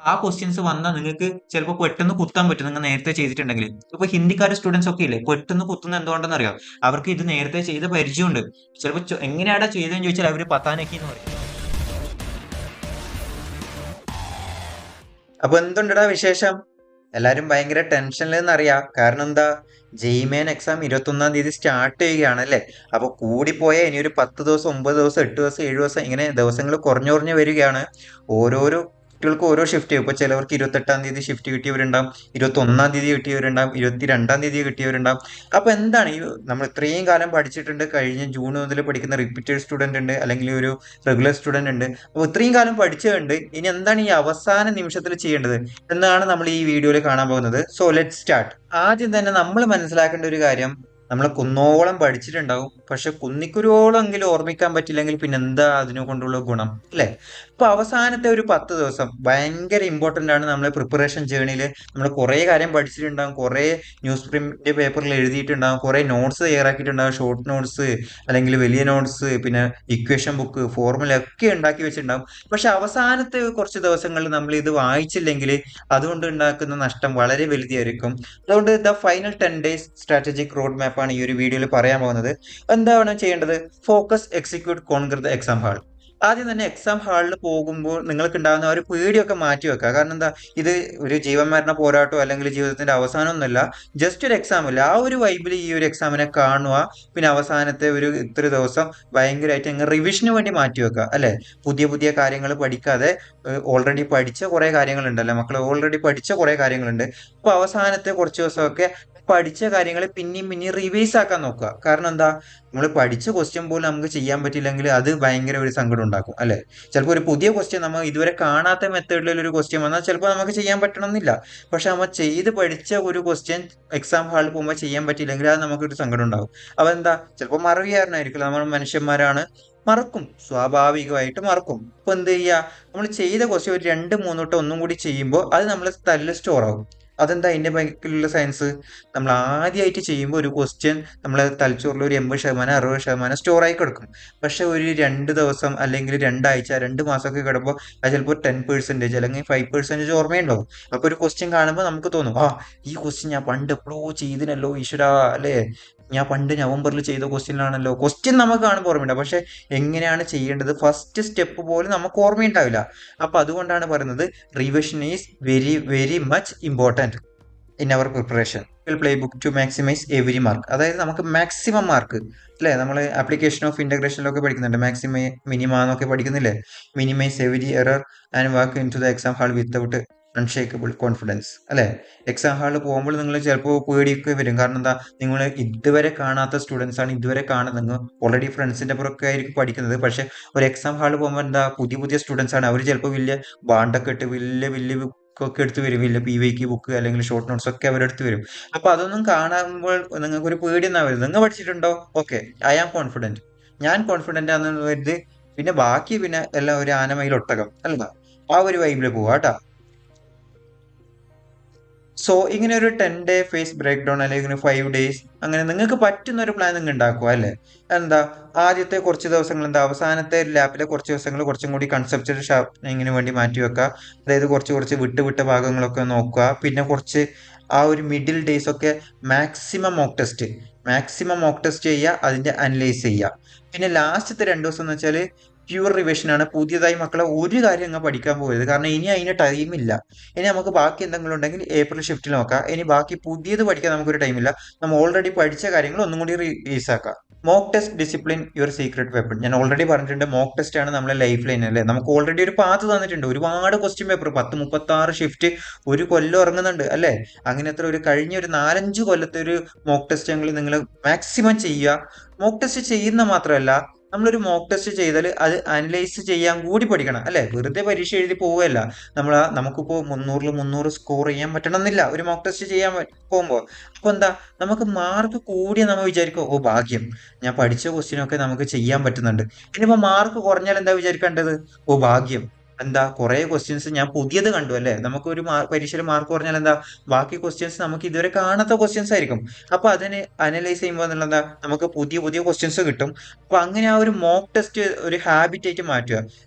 ആ ക്വസ്റ്റ്യൻസ് വന്നാൽ നിങ്ങൾക്ക് ചിലപ്പോൾ പെട്ടെന്ന് കുത്താൻ പറ്റും നിങ്ങൾ നേരത്തെ ചെയ്തിട്ടുണ്ടെങ്കിൽ. ഇപ്പൊ ഹിന്ദിക്കാരുടെ സ്റ്റുഡൻസ് ഒക്കെ ഇല്ലേ, പെട്ടെന്ന് കുത്തുന്ന എന്തുകൊണ്ടെന്ന് അറിയാം, അവർക്ക് ഇത് നേരത്തെ ചെയ്ത പരിചയമുണ്ട്. ചിലപ്പോൾ എങ്ങനെയാടാ ചെയ്തതെന്ന് ചോദിച്ചാൽ അവര് പത്താനക്കി എന്ന് പറയും. അപ്പൊ എന്തുണ്ടടാ വിശേഷം? എല്ലാരും ഭയങ്കര ടെൻഷനിലെന്നറിയാം. കാരണം എന്താ, ജെയ്മെയിൻ എക്സാം 21-ാം തീയതി സ്റ്റാർട്ട് ചെയ്യുകയാണല്ലേ. അപ്പൊ കൂടിപ്പോയ ഇനി ഒരു 10 ദിവസം, 9 ദിവസം, 8 ദിവസം, 7 ദിവസം ഇങ്ങനെ ദിവസങ്ങൾ കുറഞ്ഞു കുറഞ്ഞു വരികയാണ്. ഓരോരോ കുട്ടികൾക്ക് ഓരോ ഷിഫ്റ്റ്. ഇപ്പൊ ചിലവർക്ക് 28-ാം തീയതി ഷിഫ്റ്റ് കിട്ടിയവരുണ്ടാവും, 21-ാം തീയതി കിട്ടിയവരുണ്ടാവും, 22-ാം തീയതി കിട്ടിയവരുണ്ടാവും. അപ്പൊ എന്താണ് ഈ നമ്മൾ ഇത്രയും കാലം പഠിച്ചിട്ടുണ്ട്, കഴിഞ്ഞ ജൂൺ മുതൽ പഠിക്കുന്ന റിപ്പീറ്റഡ് സ്റ്റുഡന്റ് ഉണ്ട്, അല്ലെങ്കിൽ ഒരു റെഗുലർ സ്റ്റുഡന്റ് ഉണ്ട്. അപ്പൊ ഇത്രയും കാലം പഠിച്ചുണ്ട്, ഇനി എന്താണ് ഈ അവസാന നിമിഷത്തിൽ ചെയ്യേണ്ടത് എന്നാണ് നമ്മൾ ഈ വീഡിയോയിൽ കാണാൻ പോകുന്നത്. So let start. ആദ്യം തന്നെ നമ്മൾ മനസ്സിലാക്കേണ്ട ഒരു കാര്യം, നമ്മൾ കുന്നോളം പഠിച്ചിട്ടുണ്ടാവും, പക്ഷെ കുന്നിക്കുരുവോളെങ്കിലും ഓർമ്മിക്കാൻ പറ്റില്ലെങ്കിൽ പിന്നെ എന്താ അതിനെ കൊണ്ടുള്ള ഗുണം, അല്ലെ? അപ്പൊ അവസാനത്തെ ഒരു 10 ദിവസം ഭയങ്കര ഇമ്പോർട്ടന്റ് ആണ്. നമ്മളെ പ്രിപ്പറേഷൻ ജേണിയിൽ നമ്മൾ കുറെ കാര്യം പഠിച്ചിട്ടുണ്ടാവും, കുറെ ന്യൂസ് പ്രിന്റ് പേപ്പറിൽ എഴുതിയിട്ടുണ്ടാവും, കുറെ നോട്ട്സ് തയ്യാറാക്കിയിട്ടുണ്ടാവും, ഷോർട്ട് നോട്ട്സ് അല്ലെങ്കിൽ വലിയ നോട്ട്സ്, പിന്നെ ഇക്വേഷൻ ബുക്ക്, ഫോർമുല ഒക്കെ ഉണ്ടാക്കി വെച്ചിട്ടുണ്ടാവും. പക്ഷെ അവസാനത്തെ കുറച്ച് ദിവസങ്ങളിൽ നമ്മൾ ഇത് വായിച്ചില്ലെങ്കിൽ അതുകൊണ്ട് ഉണ്ടാക്കുന്ന നഷ്ടം വളരെ വലുതായിരിക്കും. അതുകൊണ്ട് the final 10 days strategic road മാപ്പാണ് ഈ ഒരു വീഡിയോയിൽ പറയാൻ പോകുന്നത്. എന്താണ് ചെയ്യേണ്ടത്? Focus, execute, conquer the exam hall. ആദ്യം തന്നെ എക്സാം ഹാളിൽ പോകുമ്പോൾ നിങ്ങൾക്ക് ഉണ്ടാകുന്ന ആ ഒരു പേടിയൊക്കെ മാറ്റി വെക്കുക. കാരണം എന്താ, ഇത് ഒരു ജീവൻ മരണ പോരാട്ടോ അല്ലെങ്കിൽ ജീവിതത്തിന്റെ അവസാനമൊന്നുമല്ല, ജസ്റ്റ് ഒരു എക്സാം അല്ല. ആ ഒരു വൈബിൽ ഈ ഒരു എക്സാമിനെ കാണുക. പിന്നെ അവസാനത്തെ ഒരു ഇത്ര ദിവസം ഭയങ്കരമായിട്ട് അങ്ങ് റിവിഷന് വേണ്ടി മാറ്റി വെക്കുക, അല്ലെ? പുതിയ പുതിയ കാര്യങ്ങൾ പഠിക്കാതെ ഓൾറെഡി പഠിച്ച കുറെ കാര്യങ്ങളുണ്ടല്ലോ മക്കൾ, ഓൾറെഡി പഠിച്ച കുറെ കാര്യങ്ങളുണ്ട്. അപ്പൊ അവസാനത്തെ കുറച്ച് ദിവസമൊക്കെ പഠിച്ച കാര്യങ്ങൾ പിന്നെയും പിന്നെയും റിവൈസ് ആക്കാൻ നോക്കുക. കാരണം എന്താ, നമ്മൾ പഠിച്ച ക്വസ്റ്റ്യൻ പോലും നമുക്ക് ചെയ്യാൻ പറ്റില്ലെങ്കിൽ അത് ഭയങ്കര ഒരു സങ്കടം ഉണ്ടാക്കും, അല്ലെ? ചിലപ്പോൾ ഒരു പുതിയ ക്വസ്റ്റ്യൻ, നമ്മൾ ഇതുവരെ കാണാത്ത മെത്തേഡിൽ ഒരു ക്വസ്റ്റ്യൻ വന്നാൽ ചിലപ്പോൾ നമുക്ക് ചെയ്യാൻ പറ്റണമെന്നില്ല. പക്ഷെ നമ്മൾ ചെയ്ത് പഠിച്ച ഒരു ക്വസ്റ്റ്യൻ എക്സാം ഹാളിൽ പോകുമ്പോൾ ചെയ്യാൻ പറ്റിയില്ലെങ്കിൽ അത് നമുക്കൊരു സങ്കടം ഉണ്ടാകും. അപ്പൊ എന്താ, ചിലപ്പോൾ മറവിയാരനായിരിക്കില്ല, നമ്മൾ മനുഷ്യന്മാരാണ്, മറക്കും, സ്വാഭാവികമായിട്ട് മറക്കും. അപ്പൊ എന്ത് ചെയ്യുക, നമ്മൾ ചെയ്ത ക്വസ്റ്റ്യൻ ഒരു 2-3 വട്ടം ഒന്നും കൂടി ചെയ്യുമ്പോൾ അത് നമ്മൾ തല്ല് സ്റ്റോർ ആവും. അതെന്താ അതിന്റെ ബാക്കിലുള്ള സയൻസ്? നമ്മൾ ആദ്യമായിട്ട് ചെയ്യുമ്പോൾ ഒരു ക്വസ്റ്റ്യൻ നമ്മളെ തലച്ചോറിൽ ഒരു 80% 60% സ്റ്റോർ ആയി കിടക്കും. പക്ഷെ ഒരു 2 ദിവസം അല്ലെങ്കിൽ 2 ആഴ്ച 2 മാസമൊക്കെ കിടക്കുമ്പോൾ അത് ചിലപ്പോൾ 10% അല്ലെങ്കിൽ 5% ഓർമ്മയുണ്ടാവും. അപ്പൊ ഒരു ക്വസ്റ്റ്യൻ കാണുമ്പോൾ നമുക്ക് തോന്നും, ആ ഈ ക്വസ്റ്റ്യൻ ഞാൻ പണ്ട് എപ്പോഴോ ചെയ്തിനല്ലോ ഈശ്വരാ, അല്ലേ? ഞാൻ പണ്ട് നവംബറിൽ ചെയ്ത ക്വസ്റ്റ്യനാണല്ലോ. ക്വസ്റ്റ്യൻ നമുക്ക് കാണുമ്പോൾ ഓർമ്മയുണ്ടാവും, പക്ഷെ എങ്ങനെയാണ് ചെയ്യേണ്ടത്, ഫസ്റ്റ് സ്റ്റെപ്പ് പോലും നമുക്ക് ഓർമ്മയുണ്ടാവില്ല. അപ്പൊ അതുകൊണ്ടാണ് പറയുന്നത്, revision is very very much important in our preparation. Play book to maximise every mark. അതായത് നമുക്ക് മാക്സിമം മാർക്ക്, അല്ലേ? നമ്മൾ ആപ്ലിക്കേഷൻ ഓഫ് ഇന്റഗ്രേഷനിലൊക്കെ പഠിക്കുന്നുണ്ട്, മാക്സിമം മിനിമ എന്നൊക്കെ പഠിക്കുന്നില്ലേ? Minimise every error and walk into the exam hall without unshakeable confidence, അല്ലെ? Exam ഹാളിൽ പോകുമ്പോൾ നിങ്ങൾ ചിലപ്പോൾ പേടിയൊക്കെ വരും. കാരണം എന്താ, നിങ്ങൾ ഇതുവരെ കാണാത്ത സ്റ്റുഡൻസ് ആണ്, ഇതുവരെ കാണുന്നത്, നിങ്ങൾ ഓൾറെഡി ഫ്രണ്ട്സിന്റെ പുറമൊക്കെ ആയിരിക്കും പഠിക്കുന്നത്. പക്ഷെ ഒരു എക്സാം ഹാളിൽ പോകുമ്പോൾ എന്താ, പുതിയ പുതിയ സ്റ്റുഡൻസ് ആണ്. അവർ ചിലപ്പോൾ വലിയ ബാണ്ടൊക്കെ ഇട്ട് വലിയ വലിയ ഒക്കെ എടുത്ത് വരും, വലിയ PYQ ബുക്ക് അല്ലെങ്കിൽ ഷോർട്ട് നോട്ട്സ് ഒക്കെ അവരെടുത്ത് വരും. അപ്പൊ അതൊന്നും കാണുമ്പോൾ നിങ്ങൾക്ക് ഒരു പേടി ഒന്നും ആവരുത്. നിങ്ങൾ പഠിച്ചിട്ടുണ്ടോ? ഓക്കെ, ഐ ആം കോൺഫിഡന്റ്, ഞാൻ കോൺഫിഡന്റ് ആണെന്ന് കരുതി പിന്നെ ബാക്കി പിന്നെ എല്ലാം ഒരു ആനമയിൽ ഒട്ടകം, അല്ല? ആ ഒരു വൈബില് പോവാ കേട്ടാ. സോ ഇങ്ങനെ ഒരു 10 ഡേ ഫേസ് ബ്രേക്ക് ഡൗൺ അല്ലെങ്കിൽ 5 ഡേയ്സ്, അങ്ങനെ നിങ്ങൾക്ക് പറ്റുന്ന ഒരു പ്ലാൻ നിങ്ങൾ ഉണ്ടാക്കുക, അല്ലേ? എന്താ, ആദ്യത്തെ കുറച്ച് ദിവസങ്ങൾ എന്താ, അവസാനത്തെ ലാപ്പിലെ കുറച്ച് ദിവസങ്ങൾ കുറച്ചും കൂടി കൺസെപ്റ്റൽ ഷാർപ്പനിങ്ങിന് വേണ്ടി മാറ്റി വെക്കുക. അതായത് കുറച്ച് കുറച്ച് വിട്ട് വിട്ട ഭാഗങ്ങളൊക്കെ നോക്കുക. പിന്നെ കുറച്ച് ആ ഒരു മിഡിൽ ഡേയ്സ് ഒക്കെ മാക്സിമം മോക്ക് ടെസ്റ്റ് ചെയ്യുക, അതിന്റെ അനലൈസ് ചെയ്യുക. പിന്നെ ലാസ്റ്റത്തെ 2 ദിവസം എന്ന് വെച്ചാൽ പ്യൂർ റിവിഷൻ ആണ്. പുതിയതായി മക്കളെ ഒരു കാര്യം അങ്ങ് പഠിക്കാൻ പോകരുത്, കാരണം ഇനി അതിന് ടൈമില്ല. ഇനി നമുക്ക് ബാക്കി എന്തെങ്കിലും ഉണ്ടെങ്കിൽ ഏപ്രിൽ ഷിഫ്റ്റിൽ നോക്കാം. ഇനി ബാക്കി പുതിയത് പഠിക്കാൻ നമുക്കൊരു ടൈമില്ല. നമ്മൾ ഓൾറെഡി പഠിച്ച കാര്യങ്ങൾ ഒന്നും കൂടി റീസ് ആക്കാം. Mock test discipline your secret weapon. ഞാൻ ഓൾറെഡി പറഞ്ഞിട്ടുണ്ട്, മോക്ക് ടെസ്റ്റ് ആണ് നമ്മളെ ലൈഫ് ലൈൻ, അല്ലേ? നമുക്ക് ഓൾറെഡി ഒരു പാത്ത് തന്നിട്ടുണ്ട്, ഒരുപാട് ക്വസ്റ്റ്യൻ പേപ്പർ, 10-36 ഷിഫ്റ്റ് ഒരു കൊല്ലം ഇറങ്ങുന്നുണ്ട്, അല്ലേ? അങ്ങനത്തെ ഒരു കഴിഞ്ഞ ഒരു 4-5 കൊല്ലത്തെ ഒരു മോക്ക് ടെസ്റ്റ് നിങ്ങൾ മാക്സിമം ചെയ്യുക. മോക്ക് ടെസ്റ്റ് ചെയ്യുന്ന മാത്രമല്ല, നമ്മളൊരു മോക്ക് ടെസ്റ്റ് ചെയ്താൽ അത് അനലൈസ് ചെയ്യാൻ കൂടി പഠിക്കണം, അല്ലെ? വെറുതെ പരീക്ഷ എഴുതി പോവുകയല്ല. നമുക്കിപ്പോ 300-ൽ 300 സ്കോർ ചെയ്യാൻ പറ്റണമെന്നില്ല ഒരു മോക്ക് ടെസ്റ്റ് ചെയ്യാൻ പോകുമ്പോൾ. അപ്പൊ എന്താ, നമുക്ക് മാർക്ക് കൂടിയ നമ്മൾ വിചാരിക്കും, ഓ ഭാഗ്യം, ഞാൻ പഠിച്ച ക്വസ്റ്റ്യനൊക്കെ നമുക്ക് ചെയ്യാൻ പറ്റുന്നുണ്ട്. ഇനിയിപ്പോ മാർക്ക് കുറഞ്ഞാൽ എന്താ വിചാരിക്കേണ്ടത്? ഓ ഭാഗ്യം, എന്താ കുറെ ക്വസ്റ്റ്യൻസ് ഞാൻ പുതിയത് കണ്ടു, അല്ലെ? നമുക്ക് ഒരു പരീക്ഷയിൽ മാർക്ക് കുറഞ്ഞാൽ എന്താ, ബാക്കി ക്വസ്റ്റ്യൻസ് നമുക്ക് ഇതുവരെ കാണാത്ത ക്വസ്റ്റ്യൻസ് ആയിരിക്കും. അപ്പൊ അതിനെ അനലൈസ് ചെയ്യുമ്പോൾ എന്താ, നമുക്ക് പുതിയ പുതിയ ക്വസ്റ്റ്യൻസ് കിട്ടും. അപ്പൊ അങ്ങനെ ആ ഒരു മോക്ക് ടെസ്റ്റ് ഒരു ഹാബിറ്റ് ആയിട്ട് മാറ്റുക.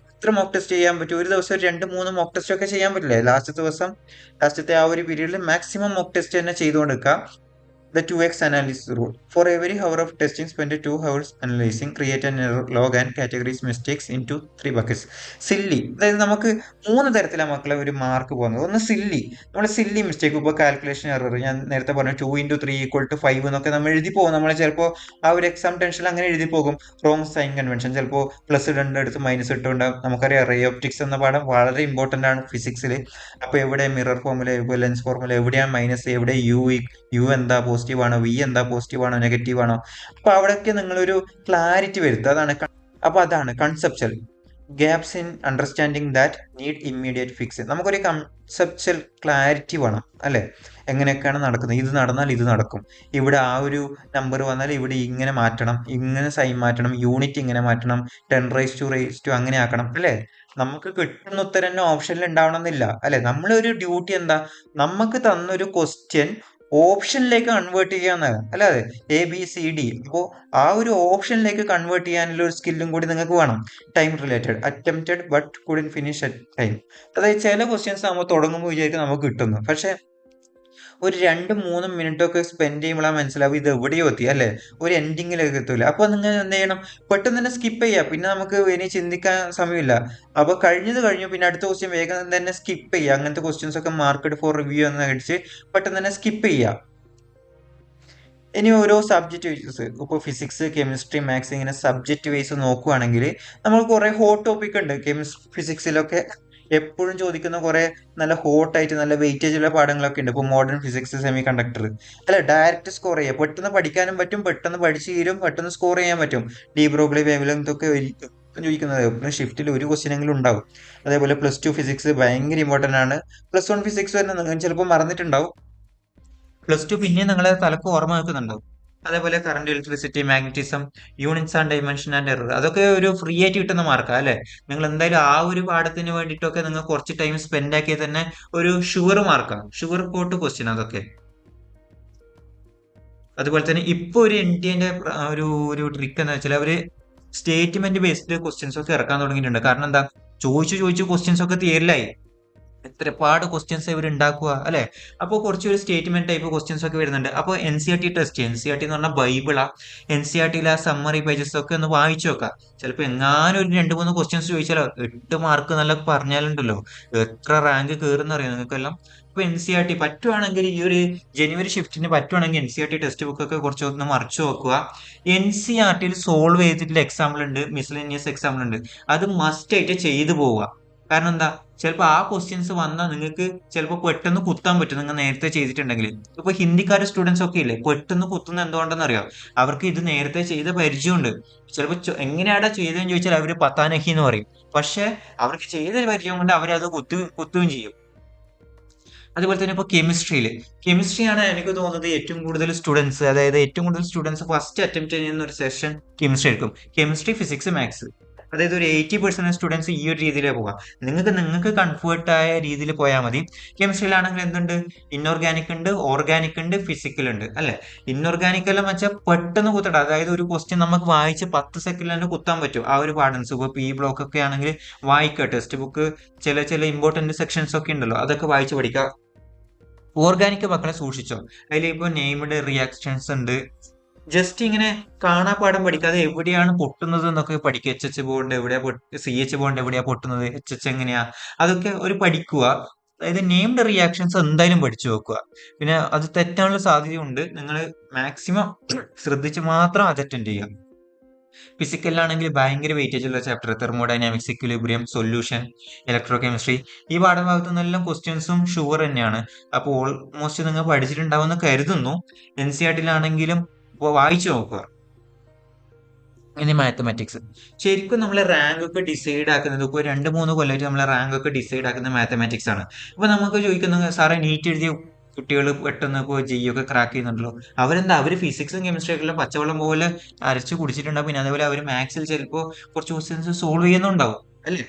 എത്ര മോക്ക് ടെസ്റ്റ് ചെയ്യാൻ പറ്റും? ഒരു ദിവസം 2-3 മോക്ക് ടെസ്റ്റ് ഒക്കെ ചെയ്യാൻ പറ്റില്ലേ? ലാസ്റ്റത്തെ ആ ഒരു പീരീഡിൽ മാക്സിമം മോക്ക് ടെസ്റ്റ് തന്നെ ചെയ്തുകൊണ്ടിരിക്കുക. The 2x analysis rule. For every hour of testing, spend 2 hours analyzing, create an error log and categorize mistakes into 3 buckets. Silly, അതായത് നമുക്ക് 3 തരത്തിലാണ് മക്കളെ ഒരു മാർക്ക് പോകുന്നത്. ഒന്ന് സില്ലി, നമ്മൾ സില്ലി മിസ്റ്റേക്ക്, ഇപ്പോൾ കാൽക്കുലേഷൻ എറർ, ഞാൻ നേരത്തെ പറഞ്ഞു 2 × 3 = 5 എന്നൊക്കെ നമ്മൾ എഴുതി പോകും. നമ്മൾ ചിലപ്പോൾ ആ ഒരു എക്സാം ടെൻഷനിൽ അങ്ങനെ എഴുതി പോകും. റോങ് സൈൻ കൺവെൻഷൻ, ചിലപ്പോൾ പ്ലസ് ഇടേണ്ടടുത്ത് മൈനസ് ഇട്ടുണ്ടാകും. നമുക്കറിയാം റേ ഓപ്റ്റിക്സ് എന്ന പാഠം വളരെ ഇമ്പോർട്ടൻ്റ് ആണ് ഫിസിക്സിൽ. അപ്പോൾ എവിടെ മിറർ ഫോർമുല, ലെൻസ് ഫോർമുല, എവിടെയാണ് മൈനസ്, എവിടെ യു എന്താ പോസിറ്റീവ് ആണോ, വി എന്താ പോസിറ്റീവ് ആണോ നെഗറ്റീവ് ആണോ, അപ്പൊ അവിടെയൊക്കെ നിങ്ങളൊരു ക്ലാരിറ്റി വരുത്തുക. അതാണ് conceptual gaps in understanding that need immediate fix. നമുക്കൊരു കൺസെപ്ച്വൽ ക്ലാരിറ്റി വേണം അല്ലെ, എങ്ങനെയൊക്കെയാണ് നടക്കുന്നത്, ഇത് നടന്നാൽ ഇത് നടക്കും, ഇവിടെ ആ ഒരു നമ്പർ വന്നാൽ ഇവിടെ ഇങ്ങനെ മാറ്റണം, ഇങ്ങനെ സൈൻ മാറ്റണം, യൂണിറ്റ് ഇങ്ങനെ മാറ്റണം, 10⁻⁴ അങ്ങനെ ആക്കണം അല്ലെ. നമുക്ക് കിട്ടുന്ന ഉത്തരം തന്നെ ഓപ്ഷനിൽ ഉണ്ടാവണം എന്നില്ല അല്ലെ. നമ്മളൊരു ഡ്യൂട്ടി എന്താ, നമുക്ക് തന്നൊരു ക്വസ്റ്റ്യൻ ഓപ്ഷനിലേക്ക് കൺവേർട്ട് ചെയ്യാന്നാണ്, അല്ലാതെ ABCD. അപ്പോൾ ആ ഒരു ഓപ്ഷനിലേക്ക് കൺവേർട്ട് ചെയ്യാനുള്ള ഒരു സ്കില്ലും കൂടി നിങ്ങൾക്ക് വേണം. Time related, attempted but couldn't finish at time. അതായത് ചില ക്വസ്റ്റ്യൻസ് നമ്മൾ തുടങ്ങുമ്പോൾ വിചാരിക്കും നമുക്ക് കിട്ടുന്നു, പക്ഷെ ഒരു 2-3 മിനിറ്റൊക്കെ സ്പെൻഡ് ചെയ്യുമ്പോഴാണ് മനസ്സിലാവും ഇത് എവിടെയോ എത്തി അല്ലെ, ഒരു എൻഡിങ്ങിലേക്ക് എത്തൂല. അപ്പൊ നിങ്ങൾ എന്ത് ചെയ്യണം, പെട്ടെന്ന് തന്നെ സ്കിപ്പ് ചെയ്യുക. പിന്നെ നമുക്ക് ഇനി ചിന്തിക്കാൻ സമയമില്ല. അപ്പൊ കഴിഞ്ഞു, പിന്നെ അടുത്ത ക്വസ്റ്റ്യൻ വേഗം തന്നെ സ്കിപ്പ് ചെയ്യുക. അങ്ങനത്തെ ക്വസ്റ്റ്യൻസ് ഒക്കെ മാർക്കഡ് ഫോർ റിവ്യൂ എന്ന് അടിച്ച് പെട്ടെന്ന് തന്നെ സ്കിപ്പ് ചെയ്യുക. ഇനി ഓരോ സബ്ജക്റ്റ് വൈസ്, ഇപ്പോൾ ഫിസിക്സ്, കെമിസ്ട്രി, മാത്സ്, ഇങ്ങനെ സബ്ജക്റ്റ് വൈസ് നോക്കുകയാണെങ്കിൽ നമ്മൾ കുറെ ഹോട്ട് ടോപ്പിക് ഉണ്ട്. ഫിസിക്സിലൊക്കെ എപ്പോഴും ചോദിക്കുന്ന കുറെ നല്ല ഹോട്ടായിട്ട് നല്ല വെയിറ്റേജ് ഉള്ള പാഠങ്ങളൊക്കെ ഉണ്ട്. ഇപ്പോൾ മോഡേൺ ഫിസിക്സ്, സെമി കണ്ടക്ടർ, അല്ല ഡയറക്റ്റ് സ്കോർ ചെയ്യുക, പെട്ടെന്ന് പഠിക്കാനും പറ്റും, പെട്ടെന്ന് പഠിച്ചു തീരും, പെട്ടെന്ന് സ്കോർ ചെയ്യാൻ പറ്റും. ഡി ബ്രോഗ്ലി, വേവ്ലെങ്ത് ഒക്കെ ചോദിക്കുന്നത് ഷിഫ്റ്റിൽ ഒരു ക്വസ്റ്റ്യനെങ്കിലും ഉണ്ടാവും. അതേപോലെ +2 ഫിസിക്സ് ഭയങ്കര ഇമ്പോർട്ടൻ്റ് ആണ്. +1 ഫിസിക്സ് തന്നെ നിങ്ങൾ ചിലപ്പോൾ മറന്നിട്ടുണ്ടാവും, +2 പിന്നെ നിങ്ങളെ തലക്ക് ഓർമ്മ വെക്കുന്നുണ്ടാവും. അതേപോലെ current, electricity, magnetism, units and dimension and error, അതൊക്കെ ഒരു ഫ്രീ ആയിട്ട് കിട്ടുന്ന മാർക്കാണ് അല്ലെ. നിങ്ങൾ എന്തായാലും ആ ഒരു പാഠത്തിന് വേണ്ടിയിട്ടൊക്കെ നിങ്ങൾ കുറച്ച് ടൈം സ്പെൻഡ് ആക്കിയാൽ തന്നെ ഒരു ഷുവർ മാർക്കാണ്, ഷുവർ കോട്ട് ക്വസ്റ്റ്യൻ അതൊക്കെ. അതുപോലെ തന്നെ ഇപ്പൊ ഒരു NTA ഒരു ട്രിക്ക് എന്ന് വെച്ചാൽ അവര് സ്റ്റേറ്റ്മെന്റ് ബേസ്ഡ് ക്വസ്റ്റ്യൻസ് ഒക്കെ ഇറക്കാൻ തുടങ്ങിയിട്ടുണ്ട്. കാരണം എന്താ, ചോദിച്ചു ക്വസ്റ്റ്യൻസ് ഒക്കെ തീരലായി, എത്രപാട് ക്വസ്റ്റ്യൻസ് ഇവർ ഉണ്ടാക്കുക അല്ലെ. അപ്പോൾ കുറച്ചൊരു സ്റ്റേറ്റ്മെന്റ് ടൈപ്പ് ക്വസ്റ്റ്യൻസ് ഒക്കെ വരുന്നുണ്ട്. അപ്പോൾ NCERT ടെസ്റ്റ്, NCERT എന്ന് പറഞ്ഞാൽ ബൈബിളാ, NCERTയിലെ ആ സമ്മറി പേജസ് ഒക്കെ ഒന്ന് വായിച്ചു നോക്കാം. ചിലപ്പോൾ എങ്ങാനും ഒരു 2-3 ക്വസ്റ്റ്യൻസ് ചോദിച്ചാലോ 8 മാർക്ക് നല്ല പറഞ്ഞാലുണ്ടല്ലോ എത്ര റാങ്ക് കയറുന്ന അറിയാം നിങ്ങൾക്കെല്ലാം. ഇപ്പൊ NCERT പറ്റുവാണെങ്കിൽ ഈ ഒരു ജനുവരി ഷിഫ്റ്റിന് പറ്റുവാണെങ്കിൽ NCERT ടെക്സ്റ്റ് ബുക്ക് ഒക്കെ കുറച്ചൊന്ന് മറിച്ചു നോക്കുക. NCERTയിൽ സോൾവ് ചെയ്തിട്ടുള്ള എക്സാമ്പിൾ ഉണ്ട്, മിസ്ലേനിയസ് എക്സാമ്പിൾ ഉണ്ട്, അത് മസ്റ്റ് ആയിട്ട് ചെയ്തു പോവുക. കാരണം എന്താ, ചിലപ്പോൾ ആ ക്വസ്റ്റ്യൻസ് വന്നാൽ നിങ്ങൾക്ക് ചിലപ്പോൾ പെട്ടെന്ന് കുത്താൻ പറ്റും, നിങ്ങൾ നേരത്തെ ചെയ്തിട്ടുണ്ടെങ്കിൽ. ഇപ്പൊ ഹിന്ദിക്കാരുടെ സ്റ്റുഡൻസ് ഒക്കെ ഇല്ലേ, പെട്ടെന്ന് കുത്തുന്ന എന്തുകൊണ്ടെന്ന് അറിയാം, അവർക്ക് ഇത് നേരത്തെ ചെയ്ത പരിചയമുണ്ട്. ചിലപ്പോൾ എങ്ങനെയാടാ ചെയ്തതെന്ന് ചോദിച്ചാൽ അവര് പത്താനഹി എന്ന് പറയും, പക്ഷെ അവർക്ക് ചെയ്ത പരിചയം കൊണ്ട് അവരത് കുത്തുകയും ചെയ്യും. അതുപോലെ തന്നെ ഇപ്പൊ കെമിസ്ട്രിയാണ് എനിക്ക് തോന്നുന്നത് ഏറ്റവും കൂടുതൽ സ്റ്റുഡൻസ്, അതായത് ഏറ്റവും കൂടുതൽ സ്റ്റുഡൻസ് ഫസ്റ്റ് അറ്റംപ്റ്റ് ചെയ്യുന്ന ഒരു സെഷൻ കെമിസ്ട്രി ആയിരിക്കും. കെമിസ്ട്രി, ഫിസിക്സ്, മാത്സ്, അതായത് ഒരു 80% സ്റ്റുഡൻസ് ഈ ഒരു രീതിയിലേ പോകാം. നിങ്ങൾക്ക് കംഫർട്ട് ആയ രീതിയിൽ പോയാൽ മതി. കെമിസ്ട്രിയിലാണെങ്കിൽ എന്തുണ്ട്, ഇൻഓർഗാനിക് ഉണ്ട്, ഓർഗാനിക് ഉണ്ട്, ഫിസിക്കൽ ഉണ്ട് അല്ലെ. ഇൻഓർഗാനിക് എല്ലാം വെച്ചാൽ പെട്ടെന്ന് കുത്തണം, അതായത് ഒരു ക്വസ്റ്റ്യൻ നമുക്ക് വായിച്ച് 10 സെക്കൻഡിൽ തന്നെ കുത്താൻ പറ്റും. ആ ഒരു പാഠൻസ് ഇപ്പോൾ P ബ്ലോക്ക് ഒക്കെ ആണെങ്കിൽ വായിക്കുക, ടെക്സ്റ്റ് ബുക്ക് ചില ഇമ്പോർട്ടന്റ് സെക്ഷൻസ് ഒക്കെ ഉണ്ടല്ലോ അതൊക്കെ വായിച്ച് പഠിക്കുക. ഓർഗാനിക് മക്കളെ സൂക്ഷിച്ചോ, അതിൽ ഇപ്പോൾ നെയ്മഡ് റിയാക്ഷൻസ് ഉണ്ട്. ജസ്റ്റ് ഇങ്ങനെ കാണാപ്പാഠം പഠിക്കാതെ എവിടെയാണ് പൊട്ടുന്നത് എന്നൊക്കെ പഠിക്കുക. HH ബോണ്ട് എവിടെയാ CH ബോണ്ട് എവിടെയാ പൊട്ടുന്നത്, HH എങ്ങനെയാ, അതൊക്കെ ഒരു പഠിക്കുക. അതായത് നെയിംഡ് റിയാക്ഷൻസ് എന്തായാലും പഠിച്ചു വെക്കുക. പിന്നെ അത് തെറ്റാനുള്ള സാധ്യതയുണ്ട്, നിങ്ങൾ മാക്സിമം ശ്രദ്ധിച്ച് മാത്രം അത് അറ്റൻഡ് ചെയ്യുക. ഫിസിക്കലിലാണെങ്കിൽ ഭയങ്കര വെയിറ്റേജ് ഉള്ള chapter, thermodynamics, equilibrium, solution, electro chemistry, ഈ പാഠഭാഗത്തു നിന്നെല്ലാം ക്വസ്റ്റ്യൻസും ഷുവർ തന്നെയാണ്. അപ്പോൾ ഓൾമോസ്റ്റ് നിങ്ങൾ പഠിച്ചിട്ടുണ്ടാവുമെന്ന് കരുതുന്നു. NCERTയിലാണെങ്കിലും വായിച്ചു നോക്കുക. ഇനി മാത്തമാറ്റിക്സ്, ശരിക്കും നമ്മളെ റാങ്ക് ഒക്കെ ഡിസൈഡ് ആക്കുന്നത് ഇപ്പോൾ 2-3 കൊല്ലമായിട്ട് നമ്മളെ റാങ്ക് ഒക്കെ ഡിസൈഡ് ആക്കുന്നത് മാത്തമാറ്റിക്സ് ആണ്. അപ്പൊ നമുക്ക് ചോദിക്കുന്നത്, സാറേ നീറ്റ് എഴുതിയ കുട്ടികൾ പെട്ടെന്ന് ഇപ്പോൾ ഒക്കെ ക്രാക്ക് ചെയ്യുന്നുണ്ടല്ലോ, അവര് ഫിസിക്സും കെമിസ്ട്രി ഒക്കെ പച്ചവെള്ളം പോലെ അരച്ച് കുടിച്ചിട്ടുണ്ടാവും. പിന്നെ അതേപോലെ അവർ മാത്സിൽ ചിലപ്പോൾ കുറച്ച് ക്വസ്റ്റ്യൻസ് സോൾവ് ചെയ്യുന്നുണ്ടാവും അല്ലേ.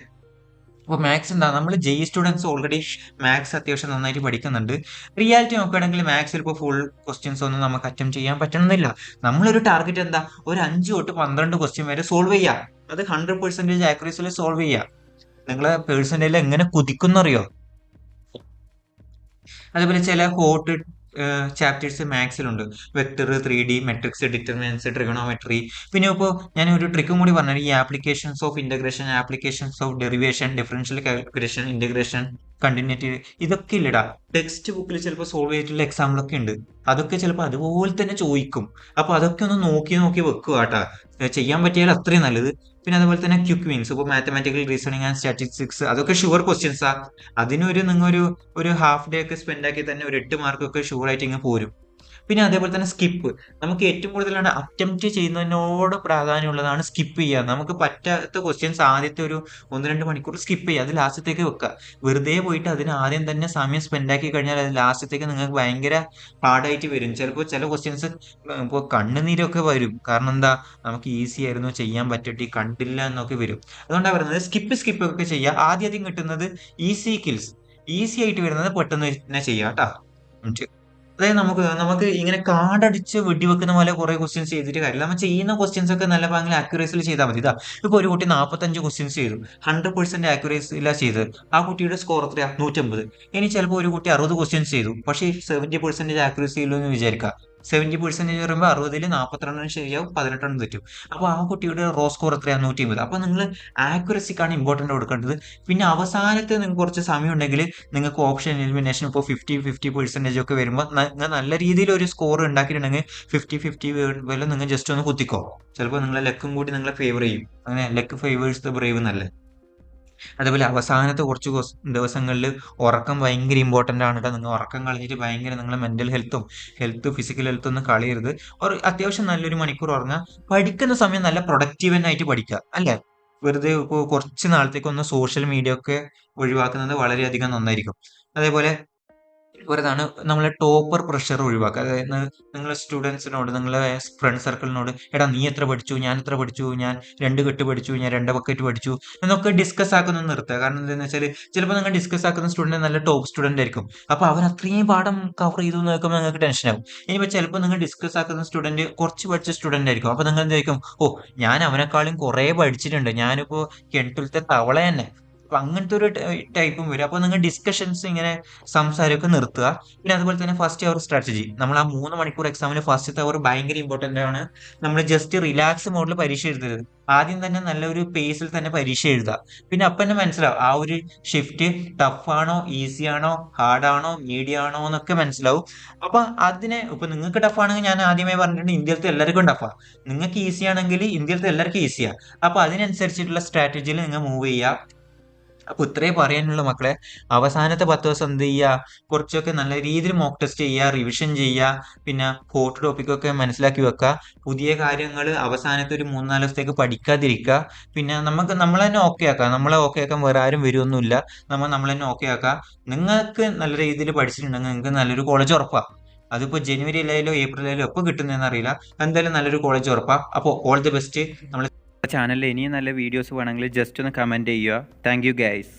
അപ്പോൾ മാത്സ് എന്താ, നമ്മൾ JEE സ്റ്റുഡൻസ് ഓൾറെഡി മാത്സ് അത്യാവശ്യം നന്നായിട്ട് പഠിക്കുന്നുണ്ട്. റിയാലിറ്റി നോക്കുകയാണെങ്കിൽ മാത്സിൽ ഇപ്പോൾ ഫുൾ ക്വസ്റ്റ്യൻസ് ഒന്നും നമുക്ക് അറ്റംപ്റ്റ് ചെയ്യാൻ പറ്റണമെന്നില്ല. നമ്മളൊരു ടാർഗറ്റ് എന്താ, ഒരു 5 തൊട്ട് 12 ക്വസ്റ്റ്യൻ വരെ സോൾവ് ചെയ്യാം, അത് 100% ആക്യുറസിയിൽ സോൾവ് ചെയ്യാം. നിങ്ങളെ പേഴ്സൻറ്റേജിൽ എങ്ങനെ കുതിക്കുന്നറിയോ? അതേപോലെ ചില ഹോട്ട് ചാപ്റ്റേഴ്സ് മാത്സിലുണ്ട്. Vector, 3D, matrix, determinants, trigonometry. പിന്നെ ഇപ്പോൾ ഞാൻ ഒരു ട്രിക്കും കൂടി പറഞ്ഞു, ഈ applications of integration, applications of derivation, differential calculation, integration, continuity, ഇതൊക്കെ ഇല്ലടാ ടെക്സ്റ്റ് ബുക്കിൽ ചിലപ്പോൾ സോൾവ് ചെയ്തിട്ടുള്ള എക്സാമ്പിളൊക്കെ ഉണ്ട്. അതൊക്കെ ചിലപ്പോൾ അതുപോലെ തന്നെ ചോദിക്കും. അപ്പൊ അതൊക്കെ ഒന്ന് നോക്കി വെക്കുക കേട്ടാ. ചെയ്യാൻ പറ്റിയാൽ അത്രയും നല്ലത്. പിന്നെ അതുപോലെ തന്നെ ക്വിക്ക് വിൻസ്, ഇപ്പോൾ മാത്തമാറ്റിക്കൽ റീസണിങ് ആൻഡ് സ്റ്റാറ്റിസ്റ്റിക്സ്, അതൊക്കെ ഷുവർ ക്വസ്റ്റ്യൻസാ. അതിനൊരു നിങ്ങൾ ഒരു ഹാഫ് ഡേ ഒക്കെ സ്പെൻഡ് ആക്കി തന്നെ ഒരു 8 മാർക്കൊക്കെ ഷുവർ ആയിട്ട് ഇങ്ങനെ പോരും. പിന്നെ അതേപോലെ തന്നെ സ്കിപ്പ്, നമുക്ക് ഏറ്റവും കൂടുതലാണ് അറ്റംപ്റ്റ് ചെയ്യുന്നതിനോട് പ്രാധാന്യമുള്ളതാണ് സ്കിപ്പ് ചെയ്യുക. നമുക്ക് പറ്റാത്ത ക്വസ്റ്റ്യൻസ് ആദ്യത്തെ ഒരു 1-2 മണിക്കൂർ സ്കിപ്പ് ചെയ്യുക, അത് ലാസ്റ്റത്തേക്ക് വെക്കുക. വെറുതെ പോയിട്ട് അതിന് ആദ്യം തന്നെ സമയം സ്പെൻഡ് ആക്കി കഴിഞ്ഞാൽ അത് ലാസ്റ്റത്തേക്ക് നിങ്ങൾക്ക് ഭയങ്കര ഹാർഡായിട്ട് വരും. ചിലപ്പോൾ ചില ക്വസ്റ്റ്യൻസ് ഇപ്പോൾ കണ്ണുനീരൊക്കെ വരും. കാരണം എന്താ, നമുക്ക് ഈസി ആയിരുന്നു, ചെയ്യാൻ പറ്റട്ടെ, കണ്ടില്ല എന്നൊക്കെ വരും. അതുകൊണ്ടാണ് പറയുന്നത് സ്കിപ്പ് ഒക്കെ ചെയ്യുക. ആദ്യം കിട്ടുന്നത് ഈസി ആയിട്ട് വരുന്നത് പെട്ടെന്ന് തന്നെ ചെയ്യാം കേട്ടാ. അതായത് നമുക്ക് ഇങ്ങനെ കാർഡടിച്ച് വെടിവെക്കുന്ന പോലെ കുറെ ക്വസ്റ്റ്യൻസ് ചെയ്തിട്ട് കാര്യമില്ല. നമ്മൾ ചെയ്യുന്ന ക്വസ്റ്റ്യൻസ് ഒക്കെ നല്ല ഭയങ്കര ആക്യുറേസിൽ ചെയ്താൽ മതി. ഇതാ ഇപ്പൊ ഒരു കുട്ടി 45 ക്വസ്റ്റ്യൻസ് ചെയ്തു, 100% ആക്യുറേസിലാണ് ചെയ്തത്. ആ കുട്ടിയുടെ സ്കോർ എത്രയാ? 150. ഇനി ചിലപ്പോൾ ഒരു കുട്ടി 60 ക്വസ്റ്റ്യൻസ് ചെയ്തു, പക്ഷേ 70% ആക്യുറസി ഉള്ളൂ വിചാരിക്കുക. 70% പറയുമ്പോൾ 60-ൽ 42 ശരിയാവും, 18 തെറ്റും. അപ്പോൾ ആ കുട്ടിയുടെ റോ സ്കോർ എത്രയാണ്? 150. അപ്പോൾ നിങ്ങൾ ആക്യുറസിക്കാണ് ഇമ്പോർട്ടൻ്റ് കൊടുക്കേണ്ടത്. പിന്നെ അവസാനത്തെ നിങ്ങൾക്ക് കുറച്ച് സമയം ഉണ്ടെങ്കിൽ നിങ്ങൾക്ക് ഓപ്ഷൻ എലിമിനേഷൻ ഇപ്പോൾ 50% ഒക്കെ വരുമ്പോൾ നിങ്ങൾ നല്ല രീതിയിൽ ഒരു സ്കോർ ഉണ്ടാക്കിയിട്ടുണ്ടെങ്കിൽ 50-50 വരെ നിങ്ങൾ ജസ്റ്റ് ഒന്ന് കുത്തിക്കോ. ചിലപ്പോൾ നിങ്ങളെ ലക്കും കൂടി നിങ്ങളെ ഫേവർ ചെയ്യും. അങ്ങനെ ലക്ക് ഫേവേഴ്സ് ദ ബ്രേവ് എന്നല്ലേ. അതേപോലെ അവസാനത്തെ കുറച്ച് ദിവസങ്ങളിൽ ഉറക്കം ഭയങ്കര ഇമ്പോർട്ടൻ്റ് ആണ് കേട്ടോ. നിങ്ങൾ ഉറക്കം കളഞ്ഞിട്ട് ഭയങ്കര നിങ്ങളെ മെന്റൽ ഫിസിക്കൽ ഹെൽത്തും ഒന്നും കളയരുത്. അത്യാവശ്യം നല്ലൊരു മണിക്കൂർ ഉറങ്ങുക. പഠിക്കുന്ന സമയം നല്ല പ്രൊഡക്റ്റീവ് ആയിട്ട് പഠിക്കുക, അല്ലേ? വെറുതെ ഇപ്പോൾ കുറച്ച് നാളത്തേക്ക് ഒന്ന് സോഷ്യൽ മീഡിയ ഒക്കെ ഒഴിവാക്കുന്നത് വളരെയധികം നന്നായിരിക്കും. അതേപോലെ ഒരിതാണ് നമ്മളെ ടോപ്പർ പ്രഷർ ഒഴിവാക്കുക. അതായത് നിങ്ങളെ സ്റ്റുഡൻസിനോട്, നിങ്ങളെ ഫ്രണ്ട് സർക്കിളിനോട്, എടാ നീ എത്ര പഠിച്ചു, ഞാൻ എത്ര പഠിച്ചു, ഞാൻ 2 കെട്ട് പഠിച്ചു, ഞാൻ 2 ബക്കറ്റ് പഠിച്ചു എന്നൊക്കെ ഡിസ്കസ് ആക്കുന്നത് നിർത്തുക. കാരണം എന്താണെന്ന് വെച്ചാൽ ചിലപ്പോൾ നിങ്ങൾ ഡിസ്കസ് ആക്കുന്ന സ്റ്റുഡൻറ്റ് നല്ല ടോപ്പ് സ്റ്റുഡന്റ് ആയിരിക്കും. അപ്പോൾ അവൻ അത്രയും പാഠം കവർ ചെയ്തു എന്ന് നോക്കുമ്പോൾ നിങ്ങൾക്ക് ടെൻഷൻ ആവും. ഇനിയിപ്പോൾ ചിലപ്പോൾ നിങ്ങൾ ഡിസ്കസ് ആക്കുന്ന സ്റ്റുഡന്റ് കുറച്ച് പഠിച്ച സ്റ്റുഡന്റ് ആയിരിക്കും. അപ്പോൾ നിങ്ങൾ എന്തായിരിക്കും, ഓ ഞാൻ അവനെക്കാളും കുറേ പഠിച്ചിട്ടുണ്ട്, ഞാനിപ്പോൾ കിണറ്റിലത്തെ തവള തന്നെ. അപ്പൊ അങ്ങനത്തെ ഒരു ടൈപ്പും വരും. അപ്പൊ നിങ്ങൾ ഡിസ്കഷൻസ് ഇങ്ങനെ സംസാരമൊക്കെ നിർത്തുക. പിന്നെ അതുപോലെ തന്നെ ഫസ്റ്റ് അവർ സ്ട്രാറ്റജി, നമ്മൾ ആ 3 മണിക്കൂർ എക്സാമിൽ ഫസ്റ്റത്തെ അവർ ഭയങ്കര ഇമ്പോർട്ടന്റ് ആണ്. നമ്മൾ ജസ്റ്റ് റിലാക്സ് മോഡിൽ പരീക്ഷ എഴുതരുത്. ആദ്യം തന്നെ നല്ലൊരു പേസിൽ തന്നെ പരീക്ഷ എഴുതുക. പിന്നെ അപ്പം തന്നെ മനസ്സിലാവും ആ ഒരു ഷിഫ്റ്റ് ടഫ് ആണോ, ഈസി ആണോ, ഹാർഡ് ആണോ, മീഡിയം ആണോ എന്നൊക്കെ മനസ്സിലാവും. അപ്പൊ ഇപ്പൊ നിങ്ങൾക്ക് ടഫ് ആണെങ്കിൽ ഞാൻ ആദ്യമേ പറഞ്ഞിട്ടുണ്ട്, ഇന്ത്യയിലത്തെ എല്ലാവർക്കും ടഫാ. നിങ്ങൾക്ക് ഈസി ആണെങ്കിൽ ഇന്ത്യയിലത്തെ എല്ലാവർക്കും ഈസിയാ. അപ്പൊ അതിനനുസരിച്ചിട്ടുള്ള സ്ട്രാറ്റജിയിൽ നിങ്ങൾ മൂവ് ചെയ്യുക. അപ്പൊ ഇത്രേ പറയാനുള്ള മക്കളെ. അവസാനത്തെ 10 ദിവസം എന്ത് ചെയ്യുക, കുറച്ചൊക്കെ നല്ല രീതിയിൽ മോക്ക് ടെസ്റ്റ് ചെയ്യുക, റിവിഷൻ ചെയ്യുക, പിന്നെ ഹോട്ട് ടോപ്പിക്കൊക്കെ മനസ്സിലാക്കി വെക്കുക. പുതിയ കാര്യങ്ങൾ അവസാനത്തെ ഒരു 3-4 ദിവസത്തേക്ക് പഠിക്കാതിരിക്കുക. പിന്നെ നമ്മളെ തന്നെ ഓക്കെ ആക്കാം. നമ്മളെ ഓക്കെ ആക്കാൻ വേറെ ആരും വരുമൊന്നുമില്ല. നമ്മൾ തന്നെ ഓക്കെ ആക്കാം. നിങ്ങൾക്ക് നല്ല രീതിയിൽ പഠിച്ചിട്ടുണ്ടെങ്കിൽ നിങ്ങൾക്ക് നല്ലൊരു കോളേജ് ഉറപ്പാണ്. അതിപ്പോൾ ജനുവരിയിലായാലോ ഏപ്രിലായാലോ എപ്പോൾ കിട്ടുന്നതെന്ന് അറിയില്ല. എന്തായാലും നല്ലൊരു കോളേജ് ഉറപ്പാണ്. അപ്പോൾ ഓൾ ദി ബെസ്റ്റ്. നമ്മൾ ചാനലിൽ ഇനിയും നല്ല വീഡിയോസ് വേണമെങ്കിൽ ജസ്റ്റ് ഒന്ന് കമൻറ്റ് ചെയ്യുക. Thank you guys.